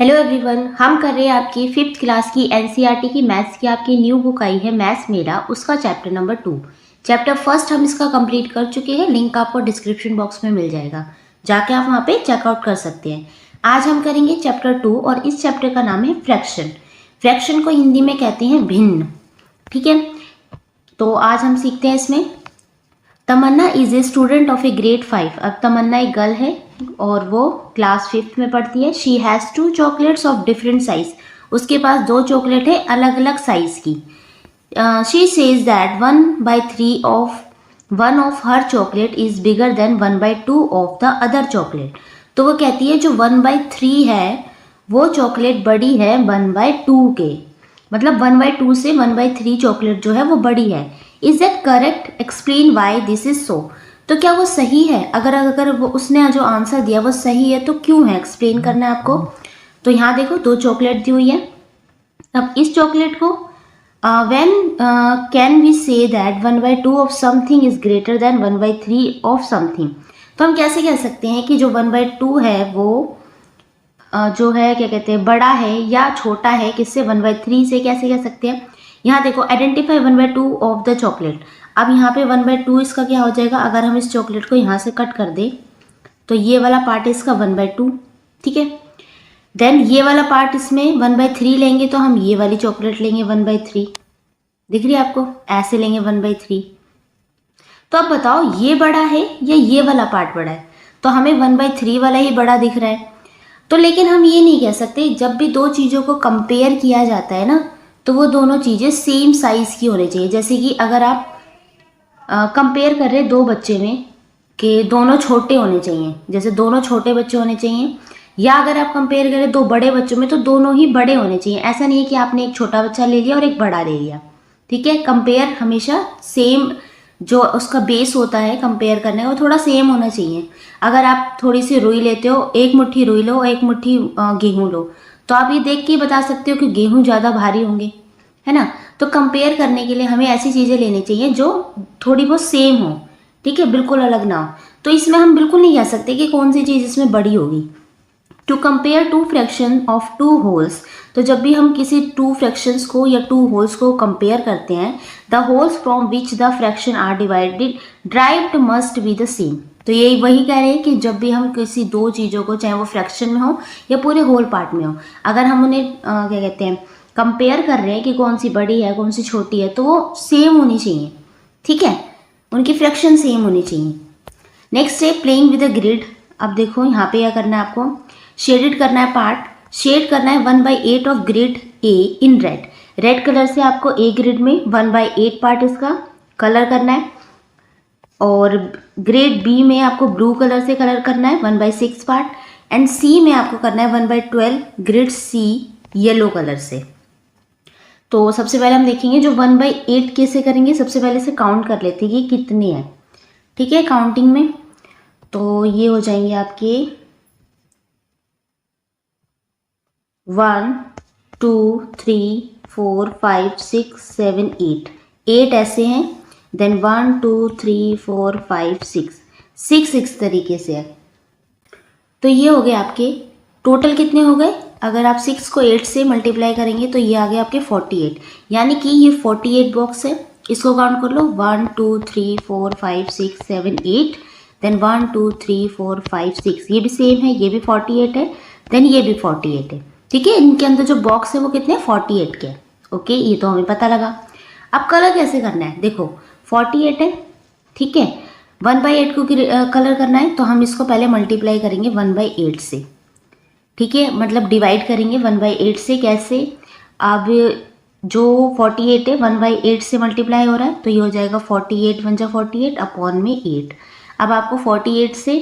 Hello everyone, हम कर रहे हैं आपकी 5th क्लास की एनसीईआरटी की मैथ्स की आपकी न्यू बुक आई है मैथ्स मेरा, उसका चैप्टर नंबर 2। चैप्टर फर्स्ट हम इसका कंप्लीट कर चुके हैं। लिंक आपको डिस्क्रिप्शन बॉक्स में मिल जाएगा, जाके आप वहाँ पे चेकआउट कर सकते हैं। आज हम करेंगे चैप्टर 2 और इस चैप्टर का नाम है फ्रैक्शन। फ्रैक्शन को हिंदी में कहते हैं भिन्न। ठीक है, तो आज हम सीखते हैं इसमें। Tamanna is a student of a grade 5। अब तमन्ना एक गर्ल है और वो क्लास 5th में पढ़ती है। She has 2 chocolates of different size. उसके पास 2 चॉकलेट है अलग अलग साइज की। She says that 1/3 of one of her chocolate is bigger than 1/2 of the other chocolate. तो वो कहती है जो 1/3 है वो चॉकलेट बड़ी है 1/2 के, मतलब 1/2 से 1/3 चॉकलेट जो है वो बड़ी है। Is that correct? Explain why this is so. तो क्या वो सही है? अगर वो उसने जो आंसर दिया वो सही है तो क्यों है, एक्सप्लेन करना है आपको। तो यहाँ देखो 2 चॉकलेट दी हुई है। अब इस चॉकलेट को when can we say that 1/2 of something is greater than 1/3 of something. तो हम कैसे कह सकते हैं कि जो 1/2 है वो जो है क्या कहते हैं बड़ा है या छोटा है किससे, 1/3 से। कैसे कह सकते हैं, यहाँ देखो आइडेंटिफाई 1/2 ऑफ द चॉकलेट। अब यहाँ पे 1/2 इसका क्या हो जाएगा, अगर हम इस चॉकलेट को यहाँ से कट कर दें तो ये वाला पार्ट इसका 1/2। ठीक है, देन ये वाला पार्ट इसमें 1/3 लेंगे तो हम ये वाली चॉकलेट लेंगे 1/3। दिख रही है आपको, ऐसे लेंगे 1/3। तो अब बताओ ये बड़ा है या ये वाला पार्ट बड़ा है। तो हमें 1/3 वाला ही बड़ा दिख रहा है। तो लेकिन हम ये नहीं कह सकते, जब भी 2 चीज़ों को कंपेयर किया जाता है ना तो वो दोनों चीज़ें सेम साइज़ की होनी चाहिए। जैसे कि अगर आप कंपेयर कर रहे 2 बच्चे में कि दोनों छोटे होने चाहिए, जैसे दोनों छोटे बच्चे होने चाहिए, या अगर आप कंपेयर करें 2 बड़े बच्चों में तो दोनों ही बड़े होने चाहिए। ऐसा नहीं है कि आपने एक छोटा बच्चा ले लिया और एक बड़ा ले लिया। ठीक है, कंपेयर हमेशा सेम, जो उसका बेस होता है कंपेयर करने का वो थोड़ा सेम होना चाहिए। अगर आप थोड़ी सी रुई लेते हो, एक मुट्ठी रुई लो, एक मुट्ठी गेहूँ लो, तो आप ये देख के बता सकते हो कि गेहूँ ज़्यादा भारी होंगे, है ना। तो कंपेयर करने के लिए हमें ऐसी चीज़ें लेनी चाहिए जो थोड़ी बहुत सेम हो। ठीक है, बिल्कुल अलग ना हो। तो इसमें हम बिल्कुल नहीं कह सकते कि कौन सी चीज़ इसमें बड़ी होगी। To compare 2 fraction of 2 wholes. तो जब भी हम किसी 2 फ्रैक्शंस को या 2 होल्स को कंपेयर करते हैं, the wholes from which the fraction are divided derived must be the same. तो ये वही कह रहे हैं कि जब भी हम किसी 2 चीज़ों को, चाहे वो फ्रैक्शन में हो या पूरे होल पार्ट में हो, अगर हम उन्हें क्या कहते हैं कंपेयर कर रहे हैं कि कौन सी बड़ी है कौन सी छोटी है, तो वो सेम होनी चाहिए। ठीक है, उनकी फ्रैक्शन सेम होनी चाहिए। नेक्स्ट है प्लेइंग विद अ ग्रिड। अब देखो यहाँ पे क्या करना है आपको, शेडेड करना है पार्ट। शेड करना है 1/8 of grid A in red. Red colour से आपको ए ग्रिड में 1/8 पार्ट इसका कलर करना है, और ग्रेड बी में आपको ब्लू कलर से कलर करना है 1/6 पार्ट, एंड सी में आपको करना है 1/12 ग्रिड सी येलो कलर से। तो सबसे पहले हम देखेंगे जो 1/8 कैसे करेंगे। सबसे पहले से काउंट कर लेते हैं कि कितने हैं। ठीक है, काउंटिंग में तो ये हो जाएंगे आपके 1 2 3 4 5 6 7 8। 8 ऐसे हैं, देन 1 2 3 4 5 6 इस तरीके से है। तो ये हो गए आपके टोटल कितने हो गए। अगर आप 6 को 8 से मल्टीप्लाई करेंगे तो ये आ गए आपके 48, यानी कि ये 48 बॉक्स है। इसको काउंट कर लो 1 2 3 4 5 6 7 8, देन 1 2 3 4 5 6, ये भी सेम है, ये भी 48 है, देन ये भी 48 है। ठीक है, इनके अंदर जो बॉक्स है वो कितने 48 के। ओके, ये तो हमें पता लगा। अब कलर कैसे करना है, देखो 48 है, ठीक है, 1/8 को कलर करना है तो हम इसको पहले मल्टीप्लाई करेंगे 1/8 से। ठीक है, मतलब डिवाइड करेंगे 1/8 से। कैसे, अब जो 48 है 1/8 से मल्टीप्लाई हो रहा है तो ये हो जाएगा 48 1 48 अपॉन में 8। अब आपको 48 से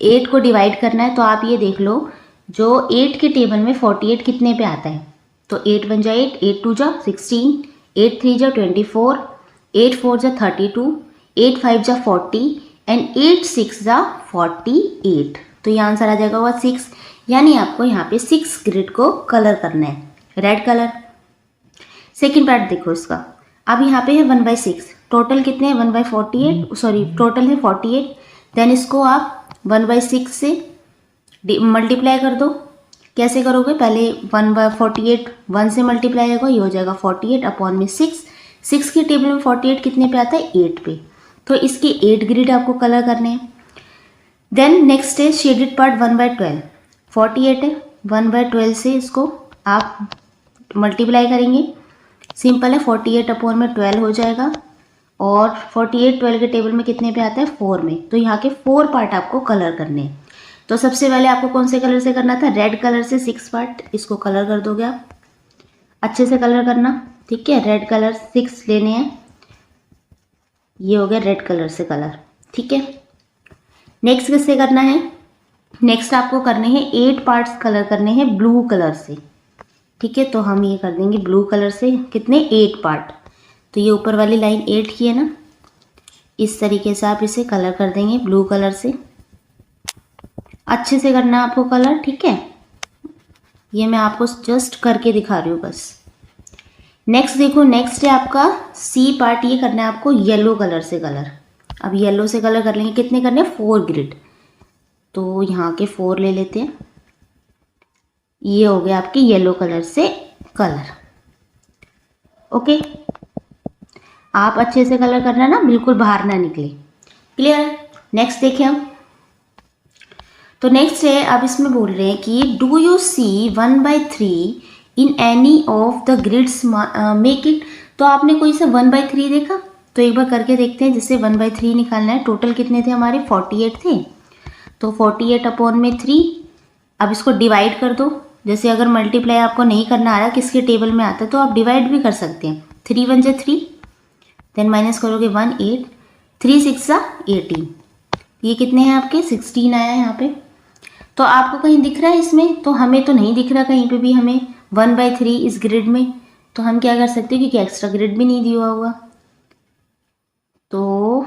8 को डिवाइड करना है, तो आप ये देख लो जो 8 के टेबल में 48 कितने पे आता है। तो 8 1 8, 8 2 16, 8 3 24, 8 4 32, 8 5 40 एंड 8 6 48। तो ये आंसर आ जाएगा वो 6, यानी आपको यहाँ पे 6 ग्रिड को कलर करना है रेड कलर। सेकेंड पार्ट देखो इसका। अब यहाँ पे है 1/6, टोटल कितने हैं 1/48, सॉरी टोटल है 48, देन इसको आप 1/6 से मल्टीप्लाई कर दो, कैसे करोगे, पहले 1/48 1 से मल्टीप्लाई होगा, ये हो जाएगा 48 अपॉन में 6। 6 की टेबल में 48 कितने पे आता है, 8 पे। तो इसके 8 ग्रिड आपको कलर करने हैं। देन नेक्स्ट है शेडेड पार्ट 1/12। 48 है, 1/12 से इसको आप मल्टीप्लाई करेंगे, सिंपल है, 48 अपॉन में 12 हो जाएगा। और 48 12 के टेबल में कितने पे आता है, 4 में। तो यहाँ के 4 पार्ट आपको कलर करने हैं। तो सबसे पहले आपको कौन से कलर से करना था, रेड कलर से 6 पार्ट, इसको कलर कर दोगे आप, अच्छे से कलर करना, ठीक है। रेड कलर 6 लेने हैं, ये हो गया रेड कलर से कलर, ठीक है। नेक्स्ट किससे करना है, नेक्स्ट आपको करने हैं 8 पार्ट्स कलर करने हैं ब्लू कलर से, ठीक है। तो हम ये कर देंगे ब्लू कलर से, कितने, 8 पार्ट। तो ये ऊपर वाली लाइन 8 की है ना, इस तरीके से आप इसे कलर कर देंगे ब्लू कलर से, अच्छे से करना है आपको कलर, ठीक है। ये मैं आपको जस्ट करके दिखा रही हूँ बस। नेक्स्ट देखो, नेक्स्ट है आपका सी पार्ट, ये करना है आपको येलो कलर से कलर। अब येलो से कलर कर लेंगे, कितने करने हैं, 4 ग्रिड। तो यहाँ के 4 ले लेते हैं, ये हो गया आपके येलो कलर से कलर, ओके। आप अच्छे से कलर करना ना, बिल्कुल बाहर ना निकले, क्लियर। नेक्स्ट देखें हम, तो नेक्स्ट है, अब इसमें बोल रहे हैं कि do you see 1/3 in any of the grids make it. तो आपने कोई सा 1/3 देखा, तो एक बार करके देखते हैं। जैसे 1/3 निकालना है, टोटल कितने थे हमारे, 48 थे। तो 48 अपॉन में 3, अब इसको डिवाइड कर दो। जैसे अगर मल्टीप्लाई आपको नहीं करना आ रहा, किसके टेबल में आता है, तो आप डिवाइड भी कर सकते हैं। 3 1 जा 3, देन माइनस करोगे 1 8, 3 6 जा 18, ये कितने हैं आपके 16 आया है यहाँ पे। तो आपको कहीं दिख रहा है इसमें, तो हमें तो नहीं दिख रहा कहीं पे भी हमें 1/3 इस ग्रिड में। तो हम क्या कर सकते हैं, क्योंकि एक्स्ट्रा ग्रिड भी नहीं दिया हुआ, तो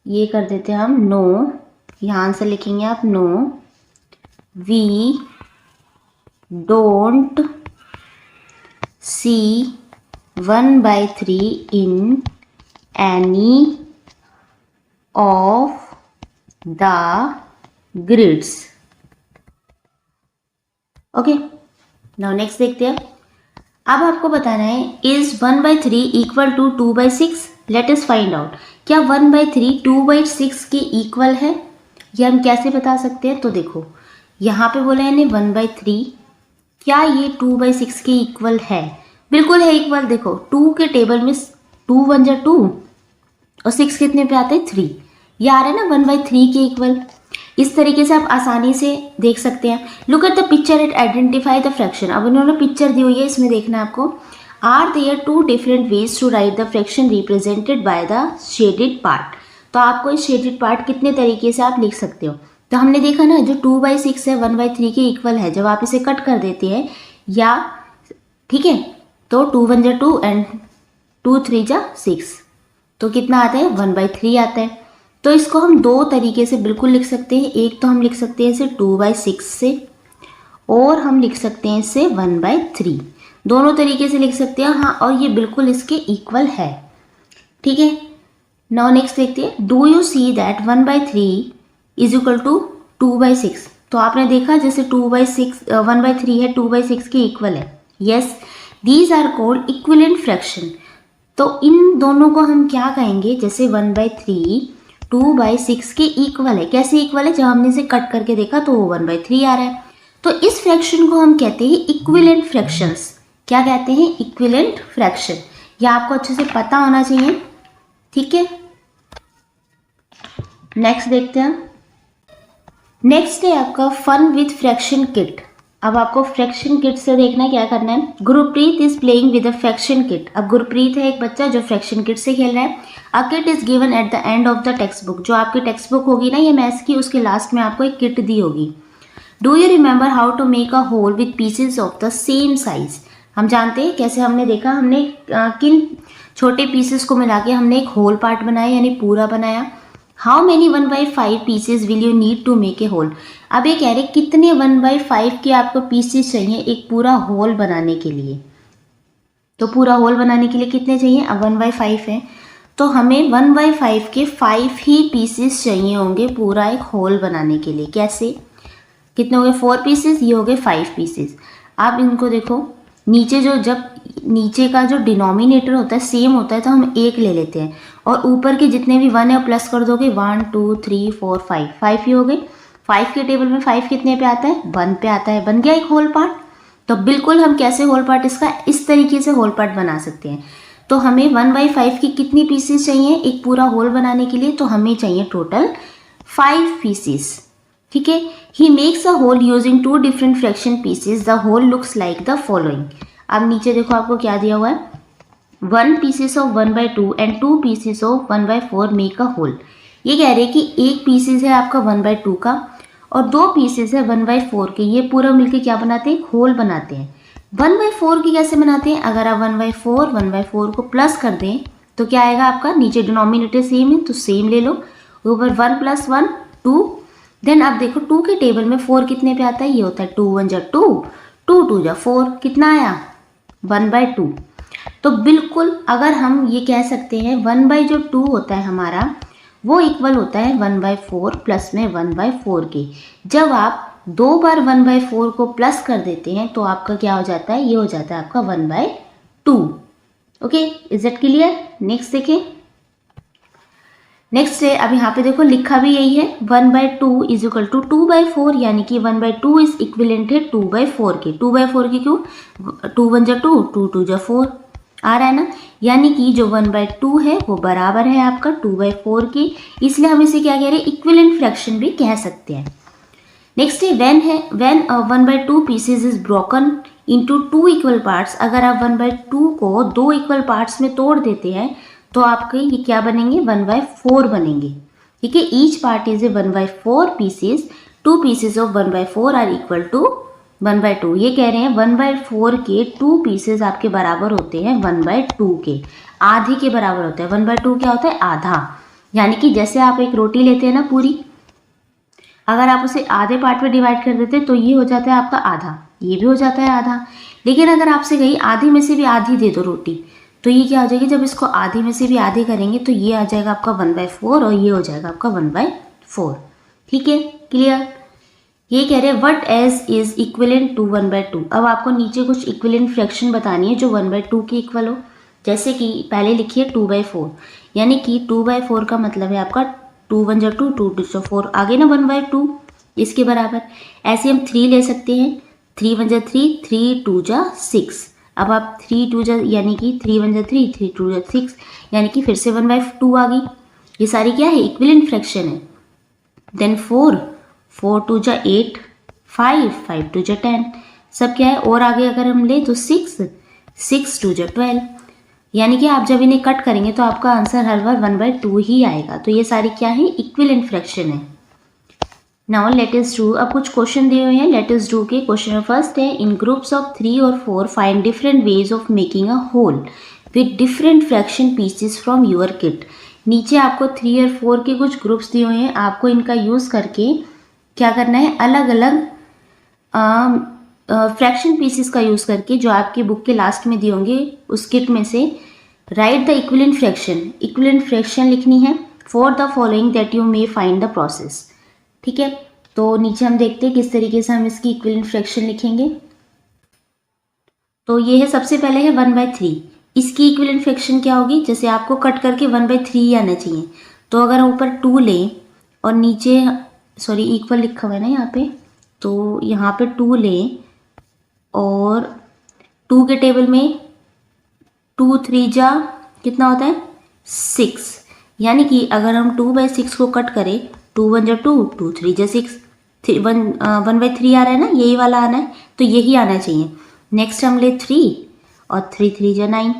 ये कर देते हैं हम नो, यहाँ आंसर लिखेंगे आप no we don't see 1/3 in any of the grids, okay. Now next देखते हैं। अब आपको बताना है, is 1/3 equal to 2/6, let us find out. क्या 1/3 2/6 के इक्वल है, ये हम कैसे बता सकते हैं। तो देखो यहाँ पे बोला है 1/3, क्या ये 2/6 के इक्वल है, बिल्कुल है इक्वल। देखो 2 के टेबल में 2 1 जा 2 और 6 कितने पे आते हैं 3, ये आ रहा है ना 1/3 के इक्वल। इस तरीके से आप आसानी से देख सकते हैं। Look at the picture and identify the fraction. अब इन्होंने पिक्चर दी हुई है, इसमें देखना है आपको। Are there 2 different ways to write the fraction represented by the shaded part. तो आपको इस शेडेड पार्ट कितने तरीके से आप लिख सकते हो। तो हमने देखा ना, जो 2/6 है 1/3 के इक्वल है, जब आप इसे कट कर देते हैं या, ठीक है, तो 2 1 जा 2 एंड 2 3 जा 6, तो कितना आता है 1/3 आता है। तो इसको हम 2 तरीके से बिल्कुल लिख सकते हैं। एक तो हम लिख सकते हैं इसे 2/6 से, और हम लिख सकते हैं इसे 1/3, दोनों तरीके से लिख सकते हैं, हाँ। और ये बिल्कुल इसके इक्वल है, ठीक है। नाउ नेक्स्ट देखते हैं, do you see that 1/3 is equal to 2/6। तो आपने देखा जैसे 1/3 है 2/6 के इक्वल है, yes. These are called equivalent fraction. तो इन दोनों को हम क्या कहेंगे, जैसे 1/3 2/6 के इक्वल है, कैसे इक्वल है, जब हमने इसे कट करके देखा तो वो 1/3 आ रहा है। तो इस फ्रैक्शन को हम कहते हैं इक्विवेलेंट फ्रैक्शंस। क्या कहते हैं, इक्विवेलेंट फ्रैक्शन। यह आपको अच्छे से पता होना चाहिए, ठीक है। नेक्स्ट देखते हैं। नेक्स्ट है आपका फन विथ फ्रैक्शन किट। अब आपको फ्रैक्शन किट से देखना क्या करना है। Gurpreet is playing with a fraction kit. अब गुरप्रीत है एक बच्चा जो फ्रैक्शन किट से खेल रहा है। अ kit is given at the end of the text book. जो आपकी टेक्स्ट बुक होगी ना ये मैथ्स की, उसके लास्ट में आपको एक किट दी होगी। Do you remember how to make a whole with pieces of the same size. हम जानते हैं कैसे, हमने देखा हमने किन छोटे पीसेस को मिला के हमने एक होल पार्ट बनाया, यानी पूरा बनाया। How many 1/5 pieces will you need to make a whole. अब ये कह रहे कितने 1/5 के आपको पीसेस चाहिए एक पूरा होल बनाने के लिए। तो पूरा होल बनाने के लिए कितने चाहिए, अब 1/5 है तो हमें 1/5 के 5 ही पीसेस चाहिए होंगे पूरा एक होल बनाने के लिए। कैसे, कितने हो गए 4 पीसेस, ये हो गए 5 पीसेस। आप इनको देखो, नीचे जो जब नीचे का जो डिनोमिनेटर होता है सेम होता है तो हम 1 ले लेते हैं, और ऊपर के जितने भी 1 है प्लस कर दोगे, 1 2 3 4 5, 5 ही हो गए। 5 के टेबल में 5 कितने पे आता है, 1 पे आता है, बन गया एक होल पार्ट। तो बिल्कुल हम कैसे होल पार्ट इसका इस तरीके से होल पार्ट बना सकते हैं। तो हमें 1/5 की कितनी पीसेस चाहिए एक पूरा होल बनाने के लिए, तो हमें चाहिए टोटल 5 पीसेस। ठीक है, he makes a whole using 2 different fraction pieces, the whole looks like the following. अब नीचे देखो आपको क्या दिया हुआ है, 1 pieces of 1/2 and 2 pieces of 1/4 make a whole. ये कह रहे हैं कि एक पीसेस है आपका 1/2 का और 2 पीसेस है 1/4 के, ये पूरा मिलके क्या बनाते हैं, होल बनाते हैं। 1/4 की कैसे बनाते हैं, अगर आप 1/4 को प्लस कर दें तो क्या आएगा आपका, नीचे डिनोमिनेटर सेम है तो सेम ले लो, ऊपर 1 + 1 2। देन आप देखो 2 के टेबल में 4 कितने पे आता है, ये होता है 2 1 जा 2, 2 2 जा 4, कितना आया 1/2। तो बिल्कुल अगर हम ये कह सकते हैं 1/2 होता है हमारा, वो इक्वल होता है 1/4 प्लस में 1/4 के। जब आप 2 बार 1/4 को प्लस कर देते हैं तो आपका क्या हो जाता है, ये हो जाता है आपका 1/2। Okay, is it clear. Next देखें, नेक्स्ट है, अब यहाँ पे देखो लिखा भी यही है, 1/2 इज इक्वल टू 2/4, यानी कि 1/2 इज इक्विलेंट है 2/4 के। 2/4 की क्यों, 2 1 जा 2, 2 2 जा 4 आ रहा है ना, यानी कि जो 1/2 है वो बराबर है आपका 2/4 के, इसलिए हम इसे क्या कह रहे हैं, इक्विलेंट फ्रैक्शन भी कह सकते हैं। नेक्स्ट है when 1/2 pieces is broken into 2 equal parts. अगर आप 1/2 को 2 इक्वल पार्ट्स में तोड़ देते हैं तो आपके ये क्या बनेंगे, 1/4 बनेंगे। ठीक है, each part is a 1/4 pieces, 2 pieces of 1/4 are equal to 1/2। ये कह रहे हैं 1/4 के 2 पीसेस आपके बराबर होते हैं 1/2 के, आधे के बराबर होते हैं। 1/2 क्या होता है, आधा। यानी कि जैसे आप एक रोटी लेते हैं ना पूरी, अगर आप उसे आधे पार्ट में डिवाइड कर देते हैं तो ये हो जाता है आपका आधा, ये भी हो जाता है आधा। लेकिन अगर आपसे कहीं आधी में से भी आधी दे दो रोटी, तो ये क्या हो जाएगी, जब इसको आधी में से भी आधे करेंगे तो ये आ जाएगा आपका 1/4 और ये हो जाएगा आपका 1/4। ठीक है, क्लियर। ये कह रहे हैं what age is equivalent to 1/2। अब आपको नीचे कुछ इक्विलेंट फ्रैक्शन बतानी है जो 1/2 के इक्वल हो। जैसे कि पहले लिखिए 2/4, यानी कि 2/4 का मतलब है आपका 2 1 जा 2, 2 2 जा 4, आगे ना 1/2 इसके बराबर। ऐसे हम 3 ले सकते हैं, 3 1 जा 3, 3 2 जा 6। अब आप 3 2 जा यानी कि 3 1 जा 3, 3 2 जा 6, यानी कि फिर से 1/2 आ गई। ये सारी क्या है, इक्विलेंट फ्रैक्शन है। देन 4 4 2 जा 8, 5 5 2 जा 10, सब क्या है, और आगे अगर हम ले तो 6 6 2 जा 12, यानी कि आप जब इन्हें कट करेंगे तो आपका आंसर हर बार 1/2 ही आएगा। तो ये सारी क्या है, इक्विलेंट फ्रैक्शन है। नाउ लेट अस डू, अब कुछ क्वेश्चन दिए हुए हैं, लेट अस डू के। क्वेश्चन फर्स्ट है, इन ग्रुप्स ऑफ 3 और 4 find different ways of making a whole with different fraction pieces from your kit. नीचे आपको 3 और 4 के कुछ ग्रुप्स दिए हुए हैं, आपको इनका यूज़ करके क्या करना है, अलग अलग फ्रैक्शन पीसेस का यूज़ करके जो आपकी बुक के लास्ट में दिए होंगे उस किट में से right the equivalent fraction. Equivalent fraction लिखनी है for the following that you may find the process. ठीक है, तो नीचे हम देखते हैं किस तरीके से हम इसकी इक्विलेंट फ्रैक्शन लिखेंगे। तो ये है, सबसे पहले है 1/3। इसकी इक्विलेंट फ्रैक्शन क्या होगी, जैसे आपको कट करके 1/3 ही आना चाहिए। तो अगर हम ऊपर 2 लें और नीचे सॉरी इक्वल लिखा हुआ है ना यहाँ पे, तो यहाँ पे 2 लें और 2 के टेबल में 2 3 जा कितना होता है 6, यानी कि अगर हम 2/6 को कट करें, 2 1 जा 2, 2 3 जा 6, 1/3 आ रहा है ना, यही वाला आना है, तो यही आना चाहिए। नेक्स्ट हम ले 3 और 3 3 जा 9,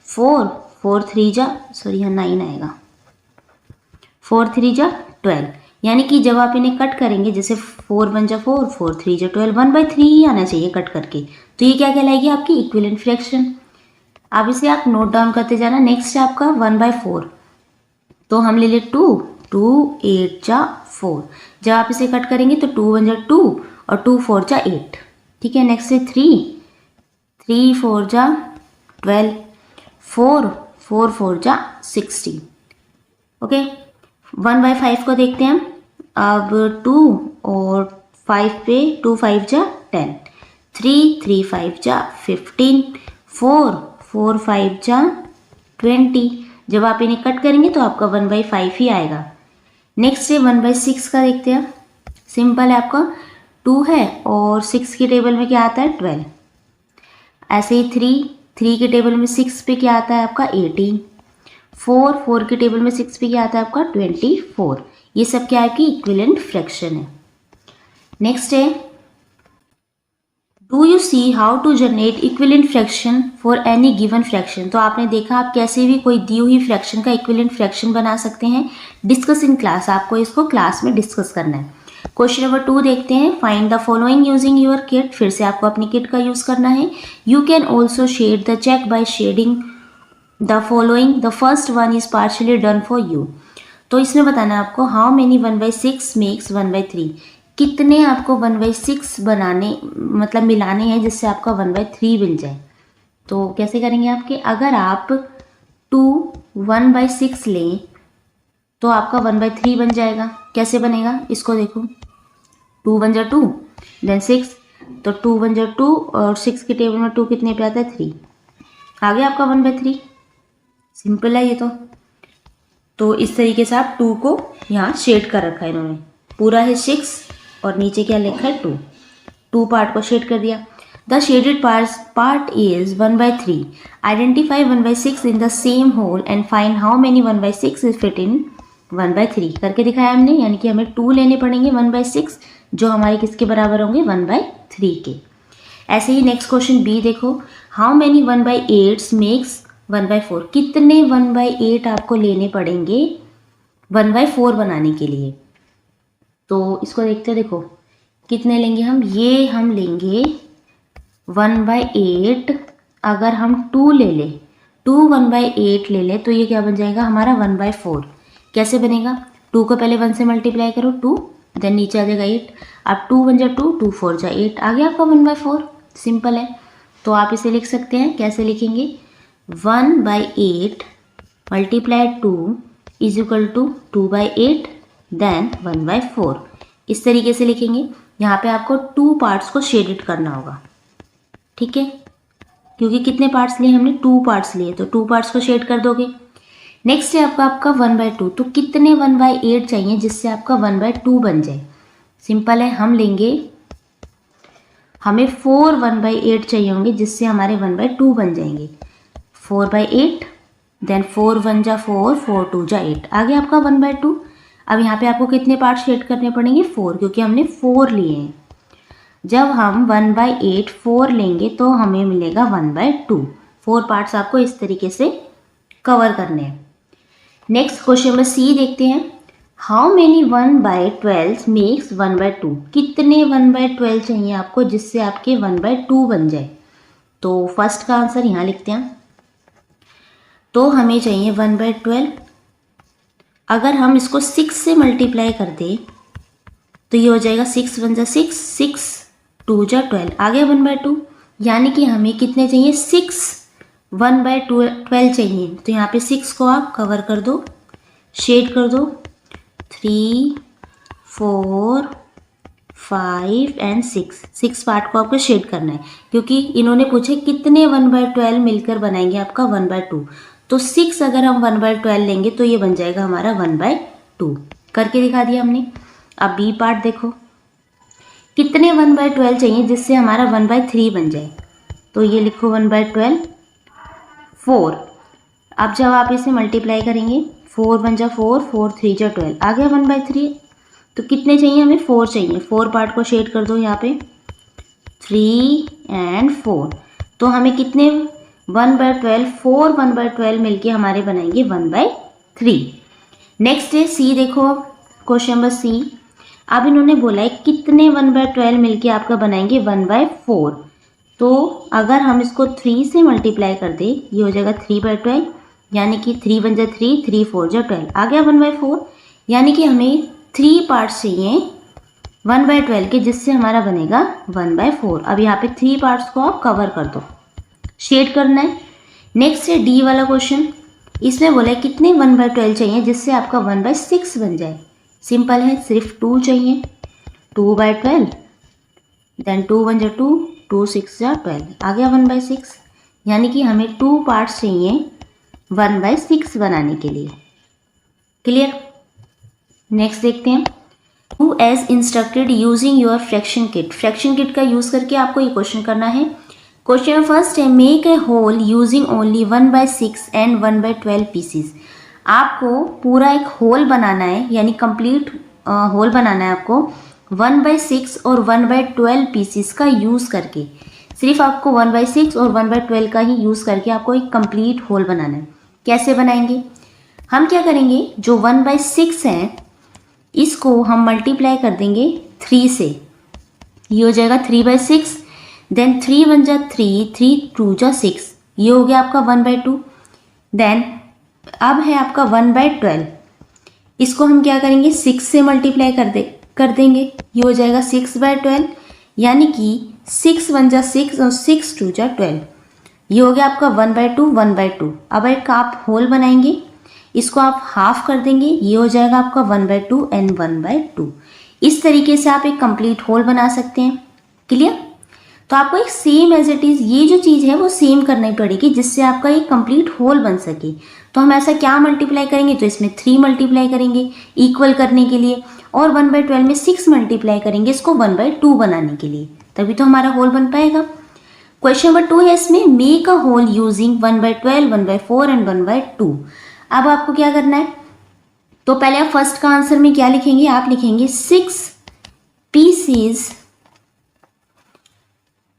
4 4 3 जा सॉरी यहाँ 9 आएगा, 4 3 जा 12, यानी कि जब आप इन्हें कट करेंगे, जैसे 4 1 जा 4, 4 3 जा 12, 1/3 ही आना चाहिए कट करके, तो ये क्या कहलाएगी आपकी इक्विलेंट फ्रैक्शन। अब इसे आप नोट डाउन करते जाना। नेक्स्ट है आपका 1/4, तो हम ले 2 2 8 जा 4, जब आप इसे कट करेंगे तो 2 1 जा 2 और 2 4 जा 8। ठीक है, नेक्स्ट है 3 3 4 जा 12, 4 4 4 जा 16। ओके, 1/5 को देखते हैं हम। अब 2 और 5 पे 2 5 जा 10, 3 3 5 जा 15, 4 4 5 जा 20। जब आप इन्हें कट करेंगे तो आपका 1/5 ही आएगा। नेक्स्ट है 1/6 का देखते हैं। सिंपल है, आपका 2 है और 6 की टेबल में क्या आता है 12। ऐसे ही 3 की टेबल में 6 पे क्या आता है आपका 18, 4 की टेबल में 6 पे क्या आता है आपका 24। ये सब क्या है कि इक्विवेलेंट फ्रैक्शन है। नेक्स्ट है do you see how to generate equivalent fraction for any given fraction. तो आपने देखा आप कैसे भी कोई दी हुई फ्रैक्शन का इक्विवेलेंट फ्रैक्शन बना सकते हैं। डिस्कस इन क्लास, आपको इसको क्लास में डिस्कस करना है। क्वेश्चन नंबर 2 देखते हैं। Find the following using your kit. फिर से आपको अपनी किट का यूज करना है। You can also shade the check by shading the following. The first one is partially done for you. तो इसमें बताना है आपको हाउ मेनी 1/6 मेक्स 1/3। कितने आपको 1/6 बनाने मतलब मिलाने हैं जिससे आपका 1/3 मिल जाए। तो कैसे करेंगे आपके, अगर आप 2 1/6 लें तो आपका 1/3 बन जाएगा। कैसे बनेगा इसको देखो, 2 1 जा 2 देन 6, तो 2 1 जा 2 और 6 की टेबल में 2 कितने पे आता है 3, आ गया आपका 1/3। सिंपल है ये तो इस तरीके से आप 2 को यहाँ शेड कर रखा है इन्होंने। पूरा है 6 और नीचे क्या लिखा है 2 पार्ट को शेड कर दिया। The shaded part is 1/3। Identify 1/6 in the same whole and find how many 1/6 is fit in 1/3 करके दिखाया हमने। यानी कि हमें 2 लेने पड़ेंगे 1/6 जो हमारे किसके बराबर होंगे 1/3 के। ऐसे ही नेक्स्ट क्वेश्चन बी देखो, हाउ मेनी 1/8 मेक्स 1/4। कितने 1/8 आपको लेने पड़ेंगे 1/4 बनाने के लिए। तो इसको देखते हैं, देखो कितने लेंगे हम लेंगे 1/8। अगर हम 2 ले लें 2 1/8 ले लें तो ये क्या बन जाएगा हमारा 1/4। कैसे बनेगा, 2 को पहले 1 से मल्टीप्लाई करो 2, देन नीचे आ जाएगा 8। अब 2 1 जा 2, 2 4 जा 8, आ गया आपका 1/4। सिंपल है। तो आप इसे लिख सकते हैं, कैसे लिखेंगे 1/8 multiply 2 is equal to 2/8 then 1/4। इस तरीके से लिखेंगे। यहाँ पे आपको 2 पार्ट्स को शेडेड करना होगा, ठीक है, क्योंकि कितने पार्ट्स लिए हमने 2 पार्ट्स लिए, तो 2 पार्ट्स को शेड कर दोगे। नेक्स्ट है आपका 1/2। तो कितने 1/8 चाहिए जिससे आपका 1/2 बन जाए। सिंपल है, हमें 4 1/8 चाहिए होंगे जिससे हमारे 1/2 बन जाएंगे। 4/8 देन 4 1 जा 4, 4 2 जा 8, आ गया आपका 1/2। अब यहाँ पे आपको कितने पार्ट शेड करने पड़ेंगे 4, क्योंकि हमने 4 लिए हैं। जब हम 1/8 4 लेंगे तो हमें मिलेगा 1/2। 4 पार्ट्स आपको इस तरीके से कवर करने हैं। नेक्स्ट क्वेश्चन नंबर सी देखते हैं। How many 1/12 makes 1/2। कितने 1/12 चाहिए आपको जिससे आपके 1/2 बन जाए। तो फर्स्ट का आंसर यहाँ लिखते हैं। तो हमें चाहिए 1/12। अगर हम इसको 6 से मल्टीप्लाई कर दें तो ये हो जाएगा 6 1 जा 6, 6 2 जा 12, आ गया 1/2। यानी कि हमें कितने चाहिए 6 1/12 चाहिए। तो यहाँ पे 6 को आप कवर कर दो, शेड कर दो, 3 4 5 एंड 6 पार्ट को आपको शेड करना है, क्योंकि इन्होंने पूछे कितने 1/12 मिलकर बनाएंगे आपका 1/2। तो 6 अगर हम 1/12 लेंगे तो ये बन जाएगा हमारा 1/2। करके दिखा दिया हमने। अब बी पार्ट देखो, कितने 1/12 चाहिए जिससे हमारा 1/3 बन जाए। तो ये लिखो 1/12 4। अब जब आप इसे मल्टीप्लाई करेंगे 4 1 जा 4, 4 3 जा 12, आ गया 1/3। तो कितने चाहिए हमें 4 चाहिए। 4 पार्ट को शेड कर दो यहाँ पे 3 एंड 4। तो हमें कितने 1/12 4 1/12 मिलके हमारे बनाएंगे 1/3। नेक्स्ट है सी देखो, क्वेश्चन नंबर सी। अब इन्होंने बोला है कितने 1/12 मिलके आपका बनाएंगे 1/4। तो अगर हम इसको 3 से मल्टीप्लाई कर दें ये हो जाएगा 3/12, यानी कि 3 1 जा 3, 3 4 जा 12, आ गया 1/4। यानी कि हमें 3 पार्ट्स चाहिए 1/12 के जिससे हमारा बनेगा 1/4। अब यहाँ पे 3 पार्ट्स को आप कवर कर दो, शेड करना है। नेक्स्ट है डी वाला क्वेश्चन। इसमें बोला है कितने 1/12 चाहिए जिससे आपका 1/6 बन जाए। सिंपल है, सिर्फ 2 चाहिए। 2/12 देन 2 1 जा 2, 2 6 जा 12, आ गया 1/6। यानी कि हमें 2 पार्ट्स चाहिए 1/6 बनाने के लिए। क्लियर? नेक्स्ट देखते हैं। Do as instructed using your fraction kit. Fraction kit का यूज़ करके आपको ये क्वेश्चन करना है। क्वेश्चन फर्स्ट है, make a whole using only 1/6 and 1/12 pieces. आपको पूरा एक होल बनाना है, यानी कंप्लीट होल बनाना है आपको 1/6 और 1/12 पीसीज का यूज़ करके। सिर्फ आपको 1/6 और 1/12 का ही यूज़ करके आपको एक कंप्लीट होल बनाना है। कैसे बनाएंगे? हम क्या करेंगे, जो 1/6 है इसको हम मल्टीप्लाई कर देंगे 3 से। ये हो जाएगा 3/6, देन 3 1 जा 3, 3 2 जा 6, ये हो गया आपका 1/2। देन अब है आपका 1/12, इसको हम क्या करेंगे 6 से मल्टीप्लाई कर देंगे, ये हो जाएगा 6/12। यानी कि 6 1 जा 6 और 6 2 जा 12, ये हो गया आपका 1/2 1/2। अब एक आप होल बनाएंगे, इसको आप हाफ कर देंगे, ये हो जाएगा आपका 1/2 एंड 1/2। इस तरीके से आप एक कंप्लीट होल बना सकते हैं। क्लियर? तो आपको एक सेम एज इट इज़ ये जो चीज़ है वो सेम करनी पड़ेगी, जिससे आपका एक कंप्लीट होल बन सके। तो हम ऐसा क्या मल्टीप्लाई करेंगे, तो इसमें 3 मल्टीप्लाई करेंगे इक्वल करने के लिए, और 1/12 में 6 मल्टीप्लाई करेंगे इसको 1/2 बनाने के लिए, तभी तो हमारा होल बन पाएगा। क्वेश्चन नंबर 2 है इसमें, make a whole using 1/12 1/4 and 1/2। अब आपको क्या करना है, तो पहले आप फर्स्ट का आंसर में क्या लिखेंगे, आप लिखेंगे 6 PCs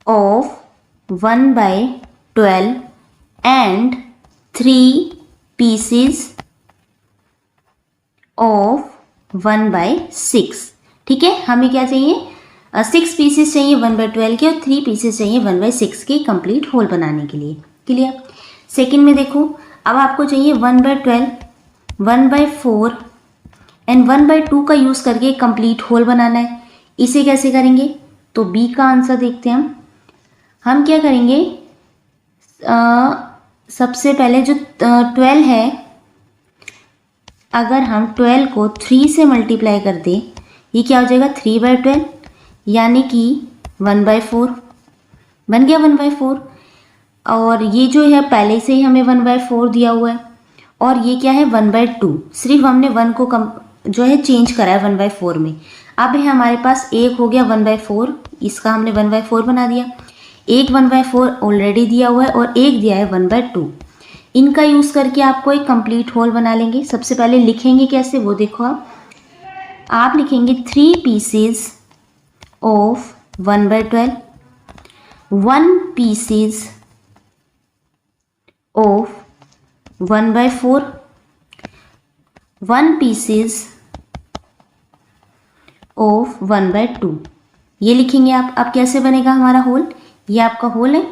of 1/12 and 3 PCs of 1/6। ठीक है, हमें क्या चाहिए, 6 पीसेस चाहिए 1/12 के और 3 पीसेस चाहिए 1/6 के कंप्लीट होल बनाने के लिए। क्लियर? सेकंड में देखो, अब आपको चाहिए 1/12 1/4 एंड 1/2 का यूज़ करके कंप्लीट होल बनाना है। इसे कैसे करेंगे, तो बी का आंसर देखते हैं हम क्या करेंगे, सबसे पहले जो 12 है, अगर हम 12 को 3 से मल्टीप्लाई कर दें, ये क्या हो जाएगा 3/12, यानी कि 1/4 बन गया 1/4। और ये जो है पहले से ही हमें 1/4 दिया हुआ है, और ये क्या है 1/2, सिर्फ हमने 1 को जो है चेंज करा है 1/4 में। अब है हमारे पास एक हो गया 1/4, इसका हमने 1/4 बना दिया, एक 1/4 ऑलरेडी दिया हुआ है और एक दिया है 1/2। इनका यूज़ करके आपको एक कंप्लीट होल बना लेंगे। सबसे पहले लिखेंगे कैसे वो देखो, आप लिखेंगे 3 pieces of 1/12, 1 pieces of 1/4, 1 pieces of 1/2, ये लिखेंगे आप। अब कैसे बनेगा हमारा होल, ये आपका होल है,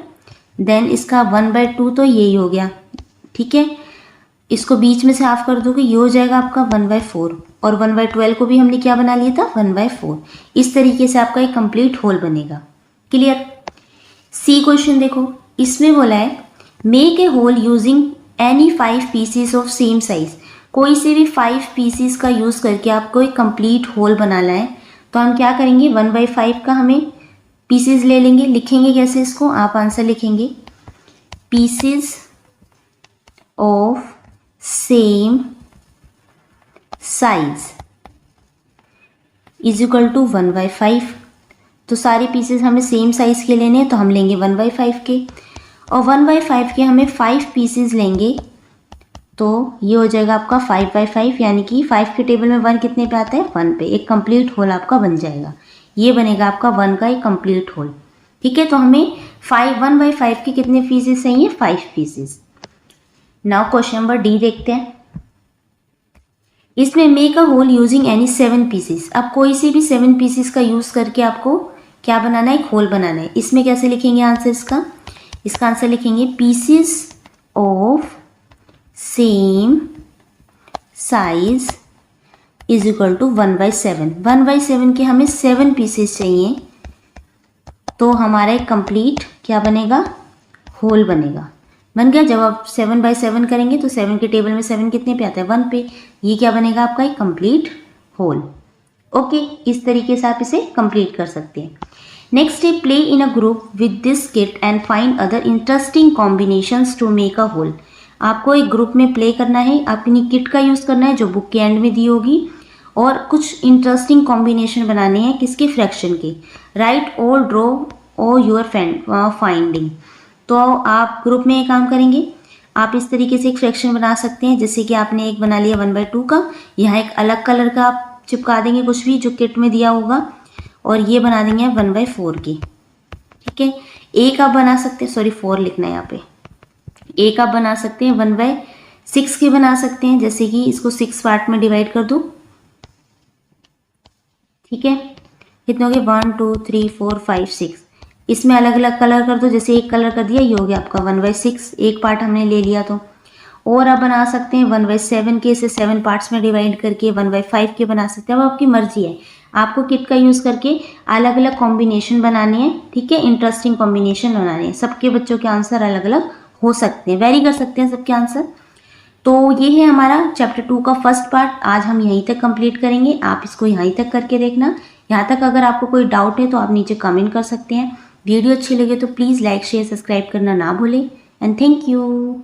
देन इसका 1/2 तो यही हो गया। ठीक है, इसको बीच में से हाफ कर दोगे, ये हो जाएगा आपका 1/4, और 1/12 को भी हमने क्या बना लिया था 1/4। इस तरीके से आपका एक कंप्लीट होल बनेगा। क्लियर? सी क्वेश्चन देखो, इसमें बोला है make a whole using any 5 pieces of same size. कोई से भी 5 पीसीज का यूज़ करके आपको एक कंप्लीट होल बनाना है। तो हम क्या करेंगे, 1/5 का हमें पीसीज ले लेंगे। लिखेंगे कैसे इसको, आप आंसर लिखेंगे pieces of same size is equal to 1/5। तो सारे पीसेस हमें सेम साइज़ के लेने हैं, तो हम लेंगे 1/5 के, और 1/5 के हमें 5 पीसेस लेंगे, तो ये हो जाएगा आपका 5/5, यानी कि 5 के टेबल में 1 कितने पे आता है, 1 पे। एक कंप्लीट होल आपका बन जाएगा, ये बनेगा आपका 1 का एक कंप्लीट होल। ठीक है, तो हमें 1/5 के कितने पीसेस चाहिए, 5 pieces. Now question number D देखते हैं। इसमें make a whole using any 7 pieces. अब कोई से भी 7 पीसेस का यूज़ करके आपको क्या बनाना है, एक होल बनाना है। इसमें कैसे लिखेंगे आंसर इसका आंसर लिखेंगे pieces of same size is equal to 1/7। 1/7 के हमें 7 पीसेस चाहिए, तो हमारा एक कंप्लीट क्या बनेगा, होल बनेगा। बन गया। जब आप 7/7 करेंगे तो 7 के टेबल में 7 कितने पे आता है, 1 पे। ये क्या बनेगा आपका एक कंप्लीट होल। ओके, इस तरीके से आप इसे कंप्लीट कर सकते हैं। नेक्स्ट है play in a group with this kit and find other interesting combinations to make a whole. आपको एक ग्रुप में प्ले करना है, अपनी किट का यूज़ करना है जो बुक के एंड में दी होगी, और कुछ इंटरेस्टिंग कॉम्बिनेशन बनाने हैं किसके, फ्रैक्शन के। राइट और ड्रॉ और योर फाइंडिंग। तो आप ग्रुप में ये काम करेंगे। आप इस तरीके से एक फ्रैक्शन बना सकते हैं, जैसे कि आपने एक बना लिया 1/2 का, यहाँ एक अलग कलर का आप चिपका देंगे कुछ भी जो किट में दिया होगा, और ये बना देंगे 1/4 की। ठीक है, एक आप बना सकते हैं, सॉरी 4 लिखना है यहाँ पे। एक आप बना सकते हैं 1/6 के बना सकते हैं, जैसे कि इसको 6 पार्ट में डिवाइड कर दो। ठीक है, कितने हो गए, 1 2 3 4 5 6। इसमें अलग अलग कलर कर दो, जैसे एक कलर कर दिया, ये हो गया आपका 1/6, एक पार्ट हमने ले लिया। तो और आप बना सकते हैं 1/7 के, इसे 7 पार्ट्स में डिवाइड करके 1/5 के बना सकते हैं। अब आपकी मर्जी है, आपको किट का यूज़ करके अलग अलग कॉम्बिनेशन बनाने हैं। ठीक है, इंटरेस्टिंग कॉम्बिनेशन बनाने हैं। सबके बच्चों के आंसर अलग अलग हो सकते हैं, वेरी कर सकते हैं सबके आंसर। तो ये है हमारा चैप्टर 2 का फर्स्ट पार्ट। आज हम यहीं तक कंप्लीट करेंगे, आप इसको यहीं तक करके देखना। यहाँ तक अगर आपको कोई डाउट है तो आप नीचे कमेंट कर सकते हैं। वीडियो अच्छी लगे तो प्लीज़ लाइक शेयर सब्सक्राइब करना ना भूलें, एंड थैंक यू।